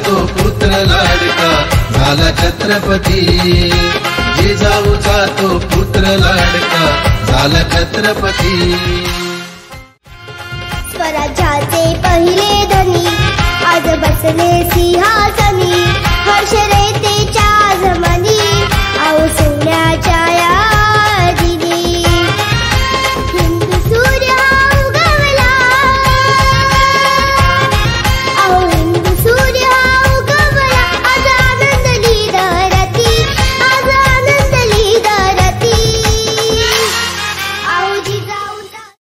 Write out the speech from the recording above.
तो पुत्र लाडका झाला छत्रपती, जिजाऊचा तो पुत्र लाडका झाला छत्रपती। स्वराज्याचे पहिले धनी आज बसले सिंहासनी, हर्ष रे त्याच्या जमानी आऊ सोन्याच्या